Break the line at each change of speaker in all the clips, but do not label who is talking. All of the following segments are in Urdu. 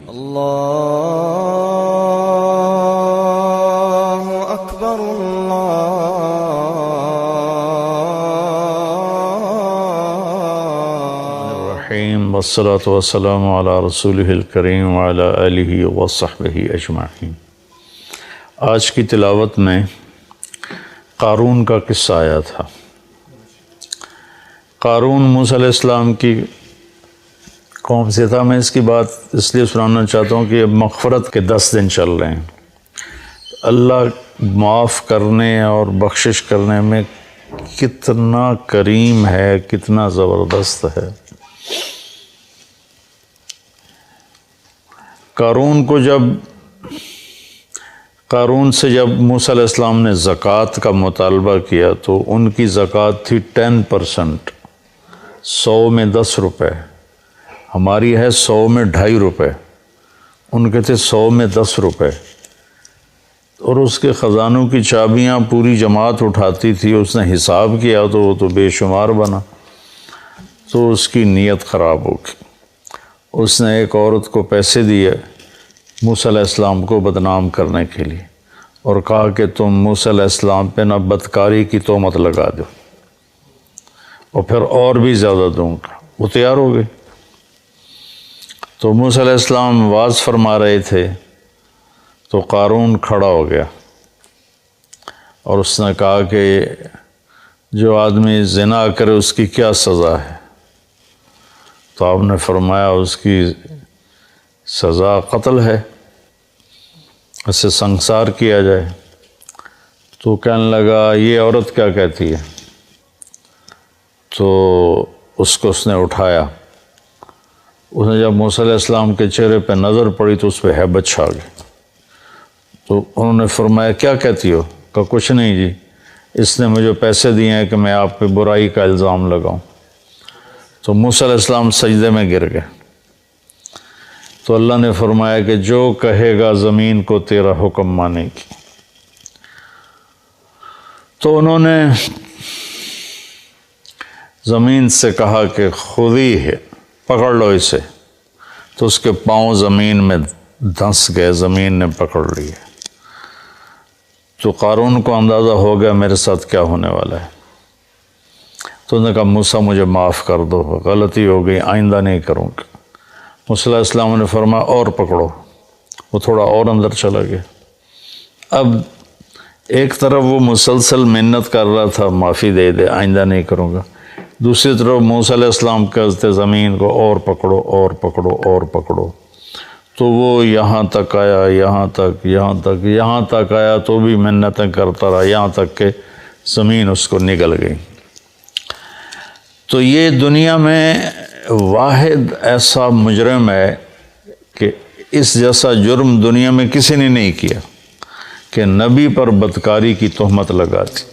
اللہ اکبر
الرحیم والصلاة والسلام علی رسولہ الکریم وعلی آلہ وصحبہ اجمعین۔ آج کی تلاوت میں قارون کا قصہ آیا تھا۔ قارون موسیٰ علیہ السلام کی قوم سے تھا۔ میں اس کی بات اس لیے سنانا چاہتا ہوں کہ اب مغفرت کے 10 دن چل رہے ہیں۔ اللہ معاف کرنے اور بخشش کرنے میں کتنا کریم ہے، کتنا زبردست ہے۔ قارون سے جب موسیٰ علیہ السلام نے زکوٰۃ کا مطالبہ کیا تو ان کی زکوٰۃ تھی 10%، 100 میں 10 روپے، ہماری ہے 100 میں 2.5 روپے، ان کے تھے 100 میں 10 روپے، اور اس کے خزانوں کی چابیاں پوری جماعت اٹھاتی تھی۔ اس نے حساب کیا تو وہ تو بے شمار بنا، تو اس کی نیت خراب ہو گئی۔ اس نے ایک عورت کو پیسے دیے موسیٰ علیہ السلام کو بدنام کرنے کے لیے، اور کہا کہ تم موسیٰ علیہ السلام پہ نہ بدکاری کی تہمت لگا دو، اور پھر اور بھی زیادہ دوں گا۔ وہ تیار ہو گئے۔ تو موسیٰ علیہ السلام واعظ فرما رہے تھے تو قارون کھڑا ہو گیا، اور اس نے کہا کہ جو آدمی زنا کرے اس کی کیا سزا ہے؟ تو آپ نے فرمایا اس کی سزا قتل ہے، اسے سنسار کیا جائے۔ تو کہنے لگا یہ عورت کیا کہتی ہے؟ تو اس نے اٹھایا۔ اس نے جب موسیٰ علیہ السلام کے چہرے پہ نظر پڑی تو اس پہ ہیبت چھا گئی۔ تو انہوں نے فرمایا کیا کہتی ہو؟ کہا کچھ نہیں جی، اس نے مجھے پیسے دیے ہیں کہ میں آپ پہ برائی کا الزام لگاؤں۔ تو موسیٰ علیہ السلام سجدے میں گر گئے۔ تو اللہ نے فرمایا کہ جو کہے گا زمین کو تیرا حکم مانے گی۔ تو انہوں نے زمین سے کہا کہ خودی ہے، پکڑ لو اسے۔ تو اس کے پاؤں زمین میں دھنس گئے، زمین نے پکڑ لیے۔ تو قارون کو اندازہ ہو گیا میرے ساتھ کیا ہونے والا ہے۔ تو انہوں نے کہا موسیٰ مجھے معاف کر دو، غلطی ہو گئی، آئندہ نہیں کروں گا۔ موسیٰ علیہ السلام نے فرمایا اور پکڑو۔ وہ تھوڑا اور اندر چلا گیا۔ اب ایک طرف وہ مسلسل منت کر رہا تھا معافی دے دے، آئندہ نہیں کروں گا، دوسری طرف موسیٰ علیہ السلام کہتے زمین کو اور پکڑو اور پکڑو اور پکڑو۔ تو وہ یہاں تک آیا، یہاں تک آیا تو بھی منتیں کرتا رہا، یہاں تک کہ زمین اس کو نگل گئی۔ تو یہ دنیا میں واحد ایسا مجرم ہے کہ اس جیسا جرم دنیا میں کسی نے نہیں کیا کہ نبی پر بدکاری کی تہمت لگا دی۔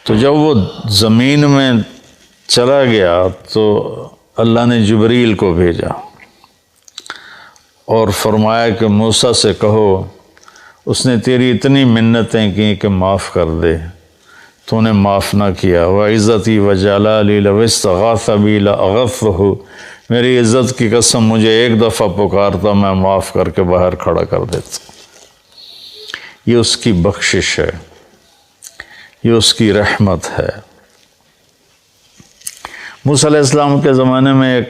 تو جب وہ زمین میں چلا گیا تو اللہ نے جبریل کو بھیجا اور فرمایا کہ موسیٰ سے کہو اس نے تیری اتنی منتیں کی کہ معاف کر دے، تو نے معاف نہ کیا۔ وَعِزَّتِي وَجَلَالِي لَوِ اسْتَغَاثَ بِي لَأَغَثْتُهُ، میری عزت کی قسم مجھے ایک دفعہ پکارتا میں معاف کر کے باہر کھڑا کر دیتا۔ یہ اس کی بخشش ہے، یہ اس کی رحمت ہے۔ موسیٰ علیہ السلام کے زمانے میں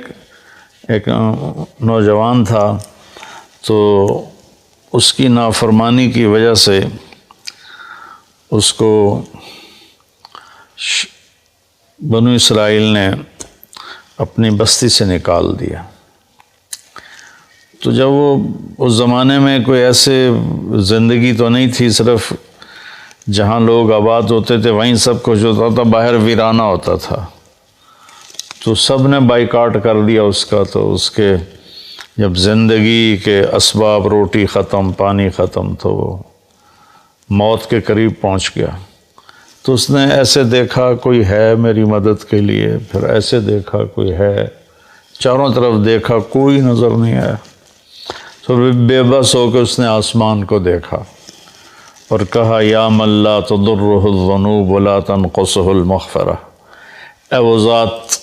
ایک نوجوان تھا، تو اس کی نافرمانی کی وجہ سے اس کو بنو اسرائیل نے اپنی بستی سے نکال دیا۔ تو جب وہ اس زمانے میں کوئی ایسے زندگی تو نہیں تھی، صرف جہاں لوگ آباد ہوتے تھے وہیں سب کچھ ہوتا تھا، باہر ویرانہ ہوتا تھا۔ تو سب نے بائیکاٹ کر دیا اس کا۔ تو اس کے جب زندگی کے اسباب، روٹی ختم، پانی ختم، تو وہ موت کے قریب پہنچ گیا۔ تو اس نے ایسے دیکھا کوئی ہے میری مدد کے لیے، پھر ایسے دیکھا کوئی ہے، چاروں طرف دیکھا کوئی نظر نہیں آیا۔ تو بے بس ہو کے اس نے آسمان کو دیکھا اور کہا یا من لا تضرہ الذنوب ولا تنقصہ المغفرہ، اے وہ ذات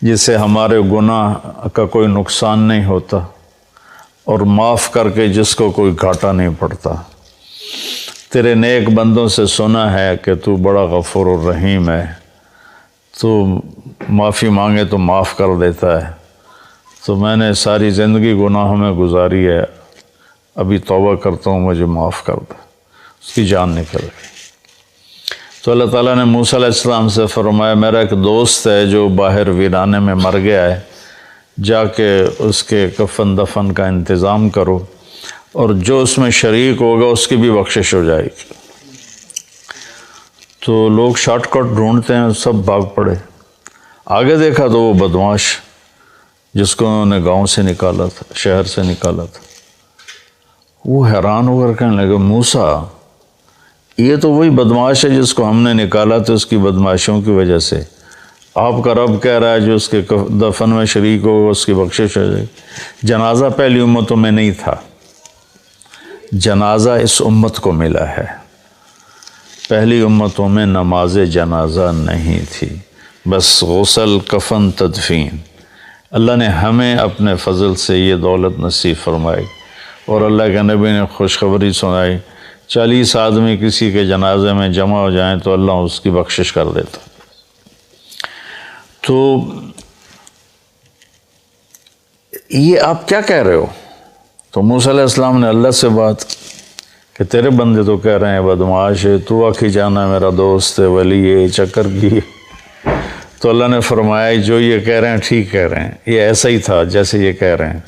جسے ہمارے گناہ کا کوئی نقصان نہیں ہوتا، اور معاف کر کے جس کو کوئی گھاٹا نہیں پڑتا۔ تیرے نیک بندوں سے سنا ہے کہ تو بڑا غفور الرحیم ہے، تو معافی مانگے تو معاف کر دیتا ہے۔ تو میں نے ساری زندگی گناہوں میں گزاری ہے، ابھی توبہ کرتا ہوں، مجھے معاف کر دے۔ اس کی جان نکل گئی۔ تو اللہ تعالیٰ نے موسیٰ علیہ السلام سے فرمایا، میرا ایک دوست ہے جو باہر ویرانے میں مر گیا ہے، جا کے اس کے کفن دفن کا انتظام کرو، اور جو اس میں شریک ہوگا اس کی بھی بخشش ہو جائے گی۔ تو لوگ شارٹ کٹ ڈھونڈتے ہیں، سب بھاگ پڑے۔ آگے دیکھا تو وہ بدمعاش جس کو انہوں نے گاؤں سے نکالا تھا، شہر سے نکالا تھا، وہ حیران ہو کر کہنے لگے، موسیٰ یہ تو وہی بدمعاش ہے جس کو ہم نے نکالا تھا، اس کی بدمعاشیوں کی وجہ سے آپ کا رب کہہ رہا ہے جو اس کے دفن میں شریک ہوگا اس کی بخشش ہو جائے گی۔ جنازہ پہلی امتوں میں نہیں تھا، جنازہ اس امت کو ملا ہے، پہلی امتوں میں نماز جنازہ نہیں تھی، بس غسل، کفن، تدفین۔ اللہ نے ہمیں اپنے فضل سے یہ دولت نصیب فرمائی، اور اللہ کے نبی نے خوشخبری سنائی، 40 آدمی کسی کے جنازے میں جمع ہو جائیں تو اللہ اس کی بخشش کر دیتا۔ تو یہ آپ کیا کہہ رہے ہو؟ تو موسیٰ علیہ السلام نے اللہ سے بات کہ تیرے بندے تو کہہ رہے ہیں بدمعاش ہے، تو آخی جانا میرا دوست ہے، ولی ہے، چکر کی۔ تو اللہ نے فرمایا جو یہ کہہ رہے ہیں ٹھیک کہہ رہے ہیں، یہ ایسا ہی تھا جیسے یہ کہہ رہے ہیں،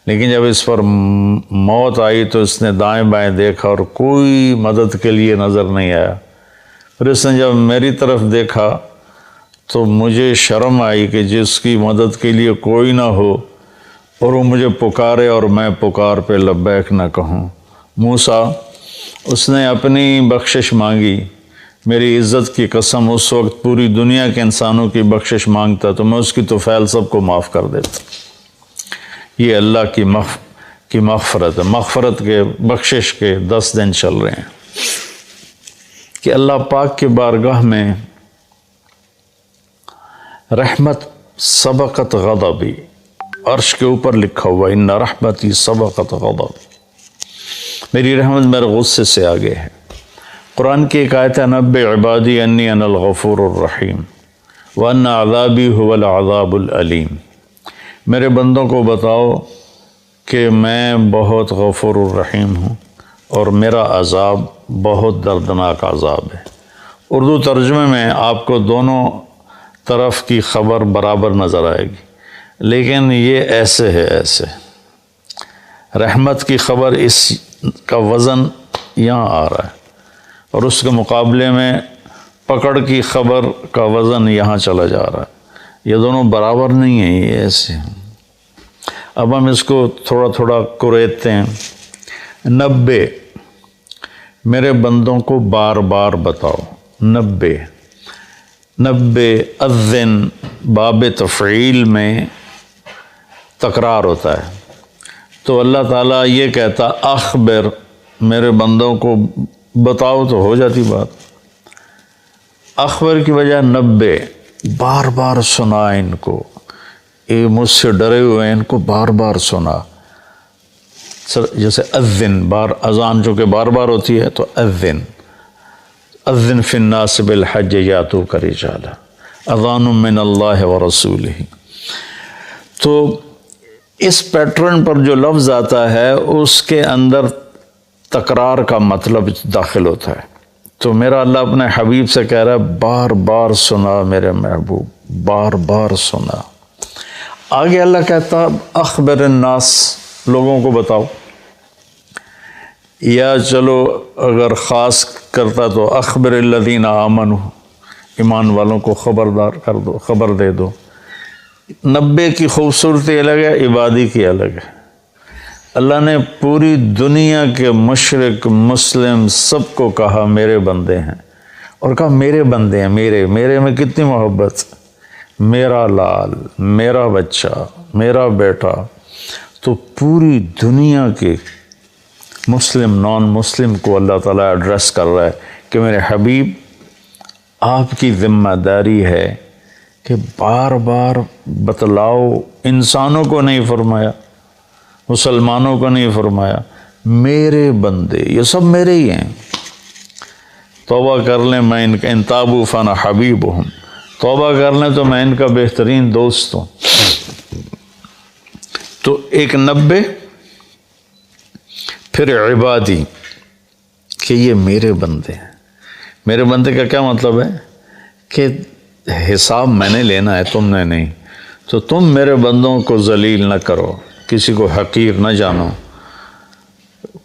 لیکن جب اس پر موت آئی تو اس نے دائیں بائیں دیکھا اور کوئی مدد کے لیے نظر نہیں آیا۔ پھر اس نے جب میری طرف دیکھا تو مجھے شرم آئی کہ جس کی مدد کے لیے کوئی نہ ہو اور وہ مجھے پکارے اور میں پکار پہ لبیک نہ کہوں۔ موسیٰ اس نے اپنی بخشش مانگی، میری عزت کی قسم اس وقت پوری دنیا کے انسانوں کی بخشش مانگتا تو میں اس کی طفیل سب کو معاف کر دیتا۔ یہ اللہ کی مغفرت ہے، مغفرت کے بخشش کے 10 دن چل رہے ہیں کہ اللہ پاک کے بارگاہ میں رحمت سبقت غضبی، عرش کے اوپر لکھا ہوا ان رحمتی سبقت غضبی، میری رحمت میرے غصے سے آگے ہے۔ قرآن کی ایک آیت ہے، نبئ عبادی انی انا الغفور الرحیم وان عذابی هو العذاب العلیم، میرے بندوں کو بتاؤ کہ میں بہت غفور الرحیم ہوں اور میرا عذاب بہت دردناک عذاب ہے۔ اردو ترجمے میں آپ کو دونوں طرف کی خبر برابر نظر آئے گی، لیکن یہ ایسے ہے، ایسے رحمت کی خبر اس کا وزن یہاں آ رہا ہے، اور اس کے مقابلے میں پکڑ کی خبر کا وزن یہاں چلا جا رہا ہے۔ یہ دونوں برابر نہیں ہیں، یہ ایسے ہیں۔ اب ہم اس کو تھوڑا تھوڑا کریدتے ہیں۔ 90 میرے بندوں کو بار بار بتاؤ، 90 اذن باب تفعیل میں تکرار ہوتا ہے، تو اللہ تعالیٰ یہ کہتا اخبر، میرے بندوں کو بتاؤ تو ہو جاتی بات۔ اخبر کی وجہ 90 بار بار سنا ان کو، یہ مجھ سے ڈرے ہوئے ہیں، ان کو بار بار سنا۔ جیسے اذن، بار اذان جو کہ بار بار ہوتی ہے، تو اذن فی الناس بالحج یاتوک رجالا اذان من اللہ ورسولہ۔ تو اس پیٹرن پر جو لفظ آتا ہے اس کے اندر تکرار کا مطلب داخل ہوتا ہے۔ تو میرا اللہ اپنے حبیب سے کہہ رہا ہے بار بار سنا میرے محبوب، بار بار سنا۔ آگے اللہ کہتا اخبر الناس، لوگوں کو بتاؤ، یا چلو اگر خاص کرتا تو اخبر الذین آمنوا، ایمان والوں کو خبردار کر دو، خبر دے دو۔ 90 کی خوبصورتی الگ ہے، عبادی کی الگ ہے۔ اللہ نے پوری دنیا کے مشرق مسلم سب کو کہا میرے بندے ہیں، اور کہا میرے بندے ہیں، میرے میں کتنی محبت، میرا لال، میرا بچہ، میرا بیٹا۔ تو پوری دنیا کے مسلم نان مسلم کو اللہ تعالیٰ ایڈریس کر رہا ہے کہ میرے حبیب، آپ کی ذمہ داری ہے کہ بار بار بتلاؤ، انسانوں کو نہیں فرمایا، مسلمانوں کو نہیں فرمایا، میرے بندے یہ سب میرے ہی ہیں، توبہ کر لیں میں ان تابوا فانا حبیبہم، توبہ کر لیں تو میں ان کا بہترین دوست ہوں۔ تو ایک 90، پھر عبادی، کہ یہ میرے بندے ہیں۔ میرے بندے کا کیا مطلب ہے کہ حساب میں نے لینا ہے، تم نے نہیں، تو تم میرے بندوں کو ذلیل نہ کرو، کسی کو حقیر نہ جانو،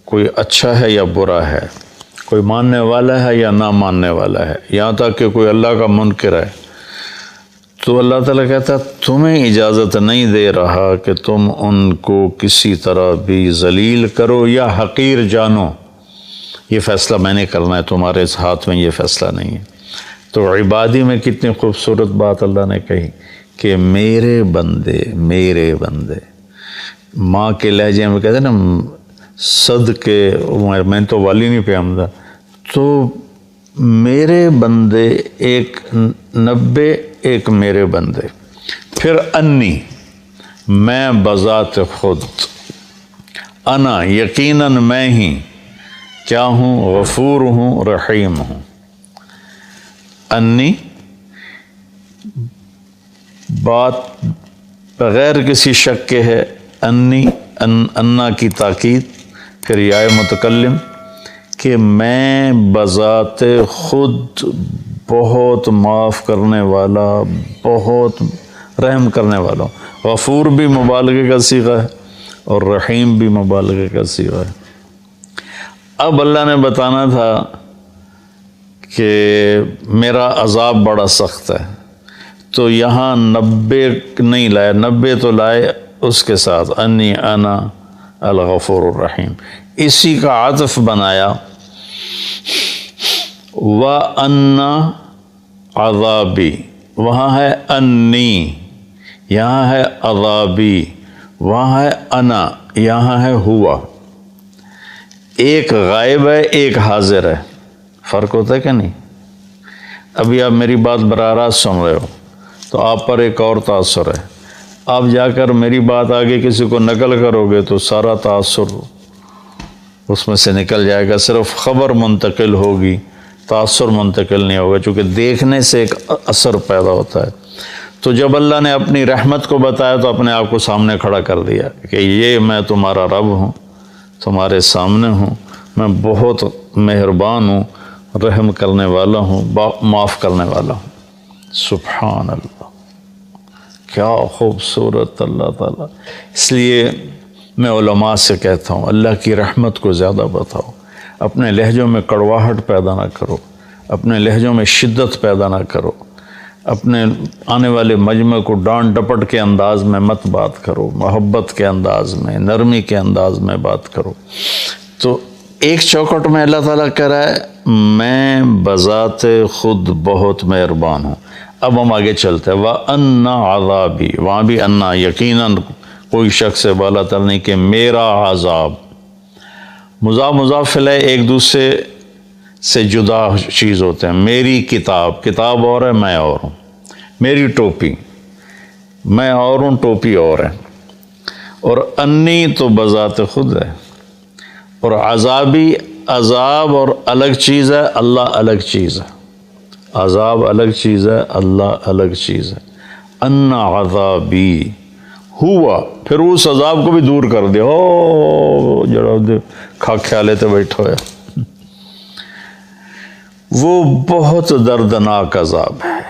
کوئی اچھا ہے یا برا ہے، کوئی ماننے والا ہے یا نہ ماننے والا ہے، یہاں تک کہ کوئی اللہ کا منکر ہے، تو اللہ تعالیٰ کہتا ہے تمہیں اجازت نہیں دے رہا کہ تم ان کو کسی طرح بھی ذلیل کرو یا حقیر جانو، یہ فیصلہ میں نے کرنا ہے، تمہارے اس ہاتھ میں یہ فیصلہ نہیں ہے۔ تو عبادی میں کتنی خوبصورت بات اللہ نے کہی کہ میرے بندے، میرے بندے، ماں کے لہجے میں کہتے ہیں نا صدقے، میں تو والی نہیں پہ آمدہ، تو میرے بندے ایک 90، ایک میرے بندے، پھر انی، میں بذات خود، انا یقیناً میں ہی کیا ہوں، غفور ہوں، رحیم ہوں۔ انی بات بغیر کسی شک کے ہے، انی انا کی تاکید، پھر یا متکلم کہ میں بذات خود بہت معاف کرنے والا، بہت رحم کرنے والا ہوں۔ غفور بھی مبالغے کا صیغہ ہے اور رحیم بھی مبالغے کا صیغہ ہے۔ اب اللہ نے بتانا تھا کہ میرا عذاب بڑا سخت ہے، تو یہاں 90 نہیں لائے، 90 تو لائے اس کے ساتھ انی انا الغفور الرحیم، اسی کا عطف بنایا وَأَنَّ عَذَابِي، وہاں ہے انی، یہاں ہے عذابی، وہاں ہے انا، یہاں ہے ہوا، ایک غائب ہے ایک حاضر ہے، فرق ہوتا ہے کہ نہیں؟ ابھی آپ میری بات براہ راست سن رہے ہو تو آپ پر ایک اور تاثر ہے، آپ جا کر میری بات آگے کسی کو نقل کرو گے تو سارا تاثر اس میں سے نکل جائے گا، صرف خبر منتقل ہوگی، تاثر منتقل نہیں ہوگا، چونکہ دیکھنے سے ایک اثر پیدا ہوتا ہے۔ تو جب اللہ نے اپنی رحمت کو بتایا تو اپنے آپ کو سامنے کھڑا کر دیا کہ یہ میں تمہارا رب ہوں، تمہارے سامنے ہوں، میں بہت مہربان ہوں، رحم کرنے والا ہوں، معاف کرنے والا ہوں۔ سبحان اللہ، کیا خوبصورت اللہ تعالیٰ۔ اس لیے میں علماء سے کہتا ہوں اللہ کی رحمت کو زیادہ بتاؤ، اپنے لہجوں میں کڑواہٹ پیدا نہ کرو، اپنے لہجوں میں شدت پیدا نہ کرو، اپنے آنے والے مجمع کو ڈانٹ ڈپٹ کے انداز میں مت بات کرو، محبت کے انداز میں، نرمی کے انداز میں بات کرو۔ تو ایک چوکٹ میں اللہ تعالیٰ کہہ رہا ہے میں بذات خود بہت مہربان ہوں۔ اب ہم آگے چلتے ہیں وَأَنَّ عَذَابِي، وہاں بھی انا، یقیناً کوئی شخص سے بالا تر نہیں کہ میرا عذاب، مضاف مضاف الیہ ایک دوسرے سے جدا چیز ہوتے ہیں۔ میری کتاب، کتاب اور ہے، میں اور ہوں، میری ٹوپی، میں اور ہوں، ٹوپی اور ہے، اور انی تو بذات خود ہے، اور عذابی، عذاب اور الگ چیز ہے، اللہ الگ چیز ہے، عذاب الگ چیز ہے، اللہ الگ چیز ہے۔ ان عذابی ہوا، پھر اس عذاب کو بھی دور کر دیا، او جڑا کھا خیالے تے بیٹھا ہوا، وہ بہت دردناک عذاب ہے۔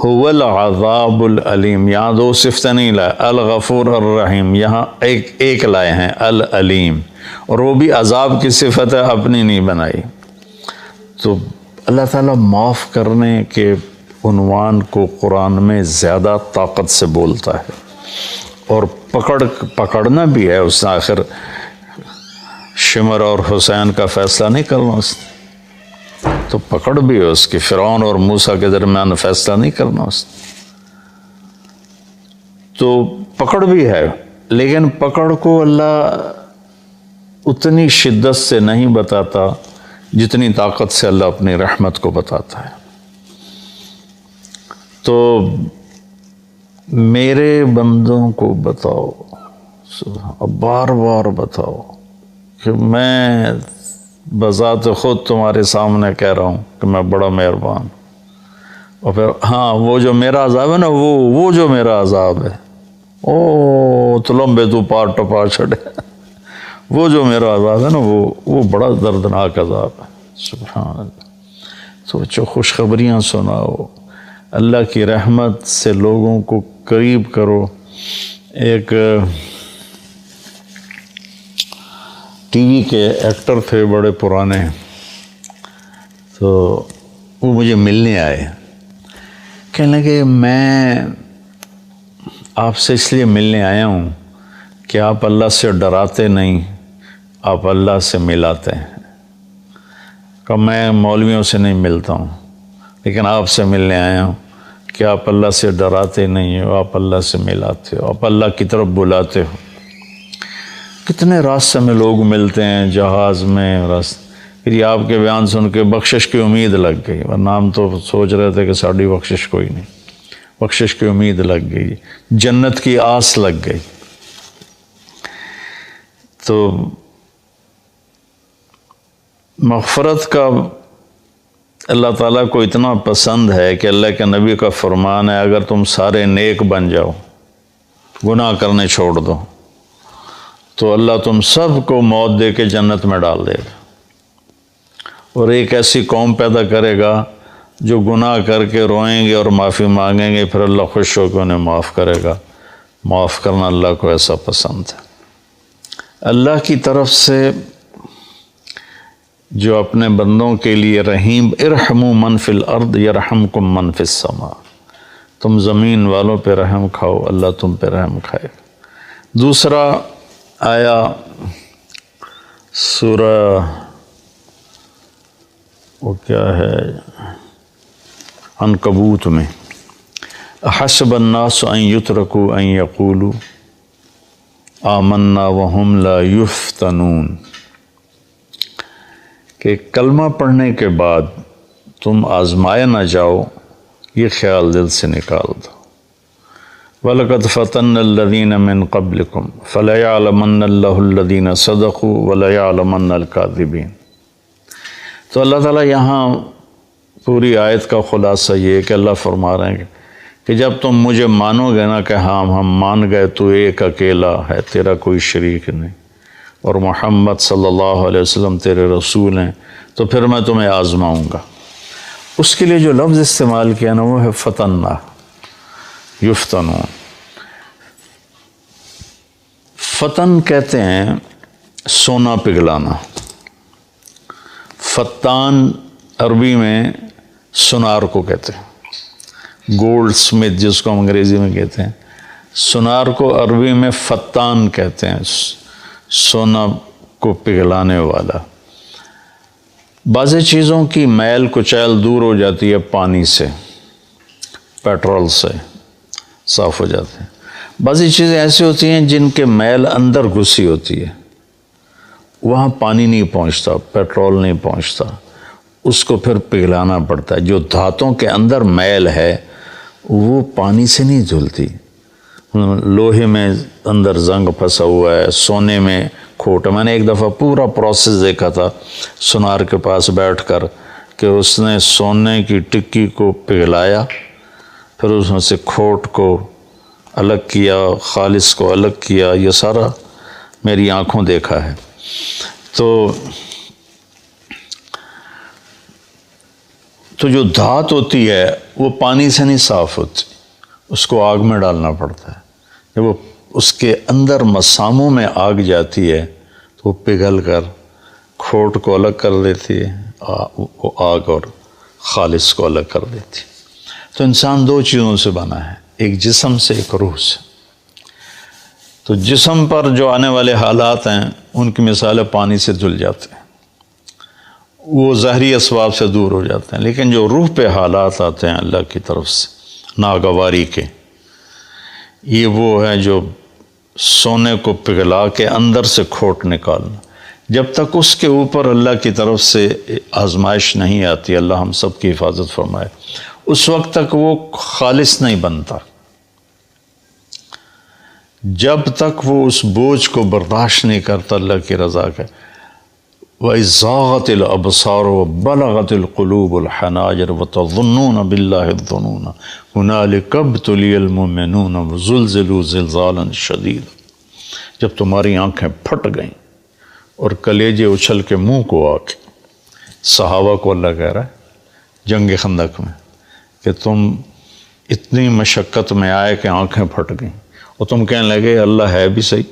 هو العذاب العلیم، یہاں دو صفتیں نہیں لائے، الغفور الرحیم، یہاں ایک لائے ہیں العلیم، اور وہ بھی عذاب کی صفت ہے، اپنی نہیں بنائی۔ تو اللہ تعالیٰ معاف کرنے کے عنوان کو قرآن میں زیادہ طاقت سے بولتا ہے، اور پکڑنا بھی ہے، اس نے آخر شمر اور حسین کا فیصلہ نہیں کرنا، اس نے تو پکڑ بھی ہے اس کی، فرعون اور موسیٰ کے درمیان فیصلہ نہیں کرنا اس نے، تو پکڑ بھی ہے، لیکن پکڑ کو اللہ اتنی شدت سے نہیں بتاتا جتنی طاقت سے اللہ اپنی رحمت کو بتاتا ہے۔ تو میرے بندوں کو بتاؤ، اب بار بار بتاؤ کہ میں بذات خود تمہارے سامنے کہہ رہا ہوں کہ میں بڑا مہربان، اور پھر ہاں وہ جو میرا عذاب ہے نا، وہ جو میرا عذاب ہے، او تو لمبے تو پار ٹپا چھڑے، وہ جو میرا عذاب ہے نا وہ بڑا دردناک عذاب ہے۔ سبحان اللہ۔ تو جو خوشخبریاں سناؤ، اللہ کی رحمت سے لوگوں کو قریب کرو۔ ایک ٹی وی کے ایکٹر تھے بڑے پرانے، تو وہ مجھے ملنے آئے، کہنے لگے میں آپ سے اس لیے ملنے آیا ہوں کہ آپ اللہ سے ڈراتے نہیں، آپ اللہ سے ملاتے ہیں۔ کہ میں مولویوں سے نہیں ملتا ہوں، لیکن آپ سے ملنے آیا ہوں کہ آپ اللہ سے ڈراتے نہیں ہو، آپ اللہ سے ملاتے ہو، آپ اللہ کی طرف بلاتے ہو۔ کتنے راستے میں لوگ ملتے ہیں، جہاز میں، پھر یہ آپ کے بیان سن کے بخشش کی امید لگ گئی، ورنہ ہم تو سوچ رہے تھے کہ ساڑھی بخشش کوئی نہیں، بخشش کی امید لگ گئی، جنت کی آس لگ گئی۔ تو مغفرت کا اللہ تعالیٰ کو اتنا پسند ہے کہ اللہ کے نبی کا فرمان ہے، اگر تم سارے نیک بن جاؤ، گناہ کرنے چھوڑ دو، تو اللہ تم سب کو موت دے کے جنت میں ڈال دے گا، اور ایک ایسی قوم پیدا کرے گا جو گناہ کر کے روئیں گے اور معافی مانگیں گے، پھر اللہ خوش ہو کے انہیں معاف کرے گا۔ معاف کرنا اللہ کو ایسا پسند ہے۔ اللہ کی طرف سے جو اپنے بندوں کے لیے رحیم، ارحموا من فی الارض یرحمکم من فی السماء، تم زمین والوں پہ رحم کھاؤ، اللہ تم پہ رحم کھائے گا۔ دوسرا آیا سورہ وہ کیا ہے عنکبوت میں، احسب الناس ان یترکوا ان یقولوا آمنا وہم لا یفتنون، کہ کلمہ پڑھنے کے بعد تم آزمائے نہ جاؤ، یہ خیال دل سے نکال دو۔ وَلَقَدْ فَتَنَّ الَّذِينَ مِن قَبْلِكُمْ فَلَيَعْلَمَنَّ اللَّهُ الَّذِينَ صَدَقُوا وَلَيَعْلَمَنَّ الْكَاذِبِينَ۔ تو اللہ تعالیٰ یہاں پوری آیت کا خلاصہ یہ ہے کہ اللہ فرما رہے ہیں کہ جب تم مجھے مانو گے نا کہ ہاں ہم مان گئے تو ایک اکیلا ہے، تیرا کوئی شریک نہیں، اور محمد صلی اللہ علیہ وسلم تیرے رسول ہیں، تو پھر میں تمہیں آزماؤں گا۔ اس کے لیے جو لفظ استعمال کیا نا وہ ہے فتنہ، یفتنون۔ فتن کہتے ہیں سونا پگھلانا، فتان عربی میں سنار کو کہتے ہیں، گولڈ سمتھ جس کو ہم انگریزی میں کہتے ہیں، سنار کو عربی میں فتان کہتے ہیں، سونا کو پگھلانے والا۔ بعض چیزوں کی میل کچیل دور ہو جاتی ہے پانی سے، پیٹرول سے صاف ہو جاتے ہیں۔ بعضی چیزیں ایسی ہوتی ہیں جن کے میل اندر گھسی ہوتی ہے، وہاں پانی نہیں پہنچتا، پیٹرول نہیں پہنچتا، اس کو پھر پگھلانا پڑتا ہے۔ جو دھاتوں کے اندر میل ہے وہ پانی سے نہیں دھلتی، لوہے میں اندر زنگ پھنسا ہوا ہے، سونے میں کھوٹ۔ میں نے ایک دفعہ پورا پروسیس دیکھا تھا سنار کے پاس بیٹھ کر کہ اس نے سونے کی ٹکی کو پگھلایا، پھر اس میں سے کھوٹ کو الگ کیا، خالص کو الگ کیا، یہ سارا میری آنکھوں دیکھا ہے۔ تو جو دھات ہوتی ہے وہ پانی سے نہیں صاف ہوتی، اس کو آگ میں ڈالنا پڑتا ہے۔ جب وہ اس کے اندر مساموں میں آگ جاتی ہے تو وہ پگھل کر کھوٹ کو الگ کر دیتی ہے، وہ آگ اور خالص کو الگ کر دیتی ہے۔ تو انسان دو چیزوں سے بنا ہے، ایک جسم سے، ایک روح سے۔ تو جسم پر جو آنے والے حالات ہیں ان کی مثال پانی سے دھل جاتے ہیں، وہ ظاہری اسباب سے دور ہو جاتے ہیں، لیکن جو روح پہ حالات آتے ہیں اللہ کی طرف سے ناگواری کے، یہ وہ ہے جو سونے کو پگھلا کے اندر سے کھوٹ نکالنا۔ جب تک اس کے اوپر اللہ کی طرف سے آزمائش نہیں آتی، اللہ ہم سب کی حفاظت فرمائے، اس وقت تک وہ خالص نہیں بنتا جب تک وہ اس بوجھ کو برداشت نہیں کرتا اللہ کی رضا کا۔ وَإِذْ زَاغَتِ الْأَبْصَارُ وَبَلَغَتِ الْقُلُوبُ الْحَنَاجِرَ وَتَظُنُّونَ بِاللَّهِ الظُّنُونَ هُنَالِكَ ابْتُلِيَ الْمُؤْمِنُونَ وَزُلْزِلُوا زِلْزَالًا شَدِيدًا۔ جب تمہاری آنکھیں پھٹ گئیں اور کلیجے اچھل کے منہ کو آ کے، صحابہ کو اللہ کہہ رہا ہے جنگ خندق میں کہ تم اتنی مشقت میں آئے کہ آنکھیں پھٹ گئیں اور تم کہنے لگے اللہ ہے بھی صحیح۔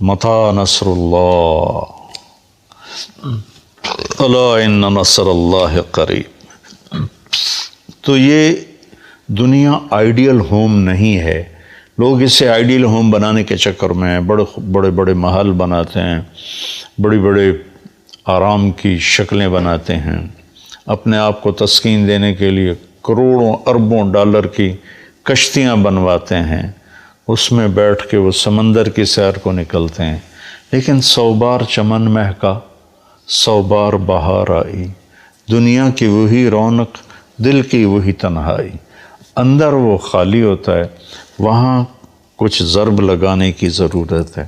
متی نصر اللہ الا ان نصر اللہ قریب۔ تو یہ دنیا آئیڈیل ہوم نہیں ہے۔ لوگ اسے آئیڈیل ہوم بنانے کے چکر میں بڑے بڑے محل بناتے ہیں، بڑی بڑے آرام کی شکلیں بناتے ہیں، اپنے آپ کو تسکین دینے کے لیے کروڑوں اربوں ڈالر کی کشتیاں بنواتے ہیں، اس میں بیٹھ کے وہ سمندر کی سیر کو نکلتے ہیں، لیکن 100 بار چمن مہکا 100 بار بہار آئی، دنیا کی وہی رونق دل کی وہی تنہائی، اندر وہ خالی ہوتا ہے، وہاں کچھ ضرب لگانے کی ضرورت ہے۔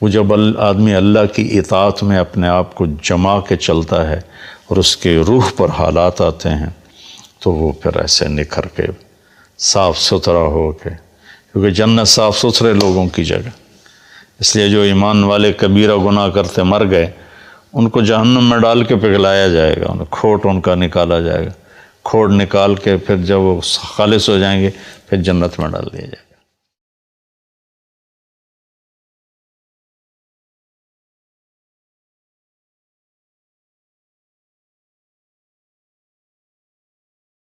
وہ جب آدمی اللہ کی اطاعت میں اپنے آپ کو جما کے چلتا ہے اور اس کے روح پر حالات آتے ہیں تو وہ پھر ایسے نکھر کے صاف ستھرا ہو کے، کیونکہ جنت صاف ستھرے لوگوں کی جگہ، اس لیے جو ایمان والے کبیرہ گناہ کرتے مر گئے ان کو جہنم میں ڈال کے پگھلایا جائے گا، کھوٹ ان کا نکالا جائے گا، کھوٹ نکال کے پھر جب وہ خالص ہو جائیں گے پھر جنت میں ڈال دیا جائے گا۔